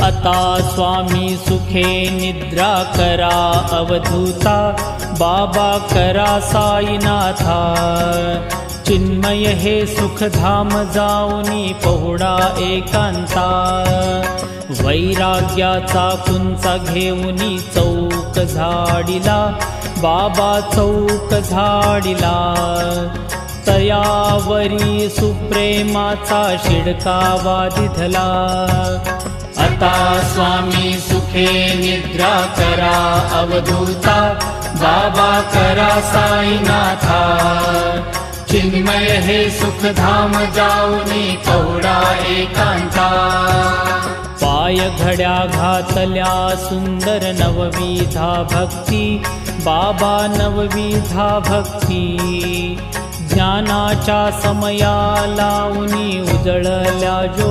आता स्वामी सुखे निद्रा करा अवधूता, बाबा करा साईनाथा। चिन्मय हे सुखधाम जाऊनी पहुडा एकांता, वैराग्याचा कुंचा घेऊनी चौक झाडिला, बाबा चौक झाडिला। तयावरी सुप्रेमाचा शिडकावा दिधला, आता स्वामी सुखे निद्रा करा अवधूता, बाबा करा साईनाथा। चिन्मय हे सुखधाम जाऊनी पहुडा एकांता, पाय घड्या घातल्या सुंदर नवविधा भक्ती, बाबा नवविधा भक्ती। ज्ञानाच्या समया लावूनी उजळल्या